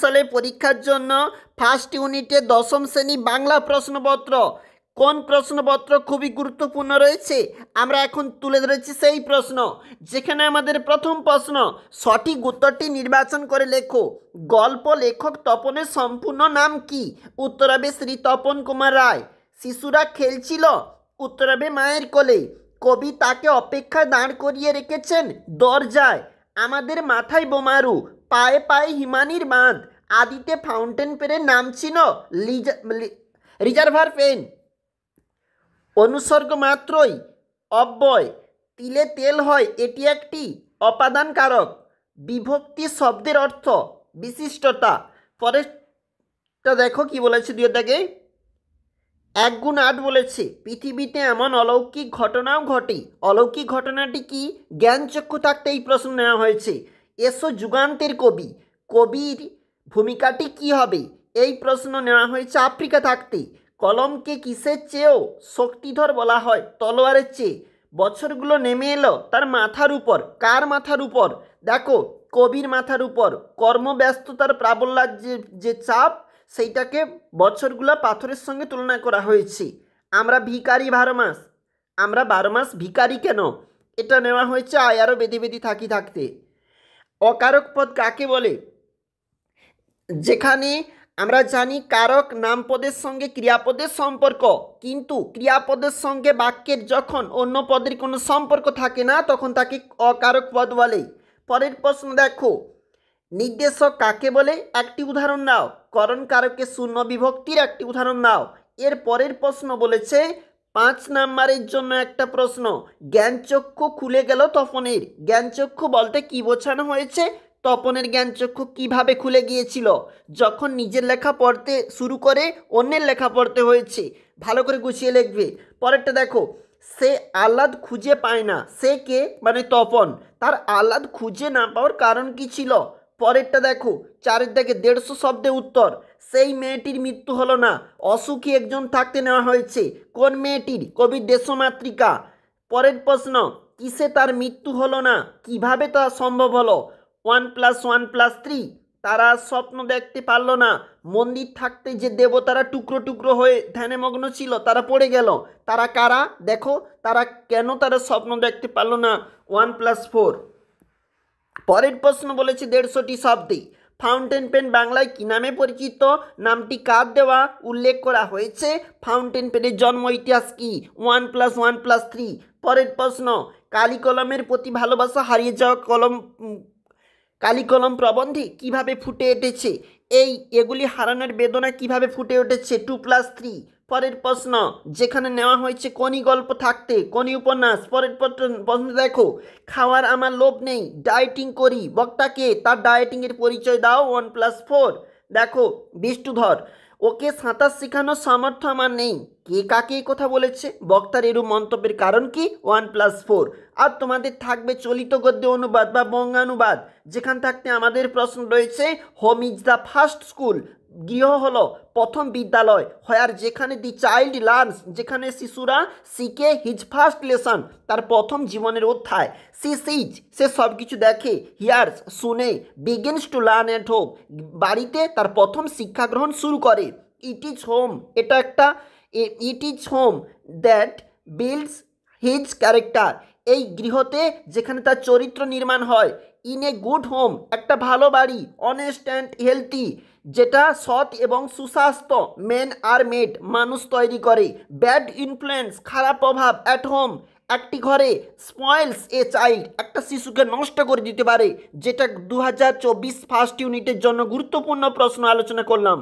সালে পরীক্ষার জন্য ফার্স্ট ইউনিটে দশম শ্রেণী বাংলা প্রশ্নপত্র। কোন প্রশ্নপত্র খুবই গুরুত্বপূর্ণ রয়েছে আমরা এখন তুলে ধরেছি সেই প্রশ্ন, যেখানে আমাদের প্রথম প্রশ্ন, সঠিক উত্তরটি নির্বাচন করে লেখো। গল্প লেখক তপনের সম্পূর্ণ নাম কি? উত্তর হবে শ্রী তপন কুমার রায়। শিশুরা খেলছিল, উত্তর হবে মায়ের কোলে। কবি তাকে অপেক্ষায় দাঁড় করিয়ে রেখেছেন দরজায়। আমাদের মাথায় বোমারু, পায়ে পায়ে হিমানির বাঁধ। আদিতে ফাউন্টেন পেনের নাম ছিল রিজার্ভার পেন। অনুসর্গ মাত্রই অব্যয়, তিলে তেল হয়, এটি একটি অপাদান কারক। বিভক্তি শব্দের অর্থ বিশিষ্টতা। পরেরটা দেখো কি বলেছে, দুইটাকে 1 গুণ 8 বলেছে। পৃথিবীতে এমন অলৌকিক ঘটনাও ঘটে। অলৌকিক ঘটনাটি কি? জ্ঞানচক্ষু থাকতে এই প্রশ্ন নেওয়া হয়েছে। এসো যুগান্তের কবি, কবির ভূমিকাটি কি হবে? এই প্রশ্ন নেওয়া হয়েছে আফ্রিকা থাকতে। কলমকে কিসের চেয়েও শক্তিধর বলা হয়? তলোয়ারের চেয়ে। বছরগুলো নেমে এলো তার মাথার উপর। কার মাথার উপর? দেখো, কবির মাথার উপর। কর্মব্যস্ততার প্রাবল্যার যে চাপ, সেইটাকে বছরগুলো পাথরের সঙ্গে তুলনা করা হয়েছে। আমরা ভিখারি 12 মাস, আমরা 12 মাস ভিখারি কেন? এটা নেওয়া হয়েছে আয়ারও বেঁধে বেঁধে থাকি থাকতে। অকারক পদ কাকে বলে? যেখানে আমরা জানি কারক নামপদের সঙ্গে ক্রিয়াপদের সম্পর্ক, কিন্তু ক্রিয়াপদের সঙ্গে বাক্যের যখন অন্য পদের কোনো সম্পর্ক থাকে না, তখন তাকে অকারক পদ বলে। পরের প্রশ্ন দেখো, নির্দেশক কাকে বলে? একটি উদাহরণ দাও। করণ কারকে শূন্য বিভক্তির একটি উদাহরণ দাও। এর পরের প্রশ্ন বলেছে 5 নাম্বারের জন্য একটা প্রশ্ন, জ্ঞানচক্ষু খুলে গেল তপনের। জ্ঞানচক্ষু বলতে কি বোঝানো হয়েছে? তপনের জ্ঞানচক্ষু কিভাবে খুলে গিয়েছিল? যখন নিজের লেখা পড়তে শুরু করে অন্যের লেখা পড়তে হয়েছে। ভালো করে গুছিয়ে লিখবে। পরেরটা দেখো, সে আহ্লাদ খুঁজে পায় না। সে কে? মানে তপন। তার আহ্লাদ খুঁজে না পাওয়ার কারণ কি ছিল? পরেরটা দেখো, 4 থেকে 150 শব্দে উত্তর। সেই মেয়েটির মৃত্যু হলো না। অসুখী একজন থাকতে নেওয়া হয়েছে। কোন মেয়েটির? কবির দেশমাতৃকা। পরের প্রশ্ন, কিসে তার মৃত্যু হলো না? কিভাবে তা সম্ভব হলো? 1 + 1 + 3। তারা স্বপ্ন দেখতে পারল না। মন্দির থাকতে যে দেবতারা টুকরো টুকরো হয়ে ধ্যানে মগ্ন ছিল, তারা পড়ে গেল। তারা কারা? দেখো, তারা কেন তারা স্বপ্ন দেখতে পারল না? 1 + 4। পরের প্রশ্ন বলেছে 150টি শব্দে। ফাউন্টেন পেন বাংলায় কি নামে পরিচিত? নামটি কার দেওয়া উল্লেখ করা হয়েছে? ফাউন্টেন পেনের জন্ম ইতিহাস কি? 1 + 1 + 3। পরের প্রশ্ন, কালি কলমের প্রতি ভালোবাসা হারিয়ে যাওয়া কালি কলম প্রবন্ধে কিভাবে ফুটে উঠেছে? এগুলি হারানোর বেদনা কিভাবে ফুটে উঠেছে? 2 + 3। পরের প্রশ্ন, যেখানে নেওয়া হয়েছে কোনি গল্প থাকতে, কোনি উপন্যাস। পরের প্রশ্ন দেখো, খাওয়ার আমার লোভ নেই, ডায়েটিং করি। বক্তাকে, তার ডায়েটিংয়ের পরিচয় দাও। 1 + 4। দেখো, বিষ্ণুধর, ওকে সাঁতার শেখানোর সামর্থ্য আমার নেই। কে কাকে এই কথা বলেছে? বক্তার এরূপ মন্তব্যের কারণ কি? 1 + 4। আর তোমাদের থাকবে চলিত গদ্যে অনুবাদ বা বঙ্গানুবাদ, যেখান থাকতে আমাদের প্রশ্ন রয়েছে, home is the first school. গৃহ হলো প্রথম বিদ্যালয়। হোয়ার, যেখানে দি চাইল্ড লার্নস, যেখানে শিশুরা শিখে, হিজ ফার্স্ট লেসন, তার প্রথম জীবনের অধ্যায়। সি সিজ, সে সব কিছু দেখে। হিয়ার্স, শুনে। Begins to learn at home, বাড়িতে তার প্রথম শিক্ষা গ্রহণ শুরু করে। ইট ইজ হোম, এটা একটা, it is home that builds his character, এই গৃহতে যেখানে তার চরিত্র নির্মাণ হয়। ইন এ গুড হোম, একটা ভালো বাড়ি। অনেস্ট অ্যান্ড হেলথি, যেটা সৎ এবং সুস্বাস্থ্য। মেন আর মেড, মানুষ তৈরি করে। ব্যাড ইনফ্লুয়েন্স, খারাপ প্রভাব। অ্যাট হোম, একটি ঘরে। স্পয়েলস এ চাইল্ড, একটা শিশুকে নষ্ট করে দিতে পারে। যেটা 2024 ফার্স্ট ইউনিটের জন্য গুরুত্বপূর্ণ প্রশ্ন আলোচনা করলাম।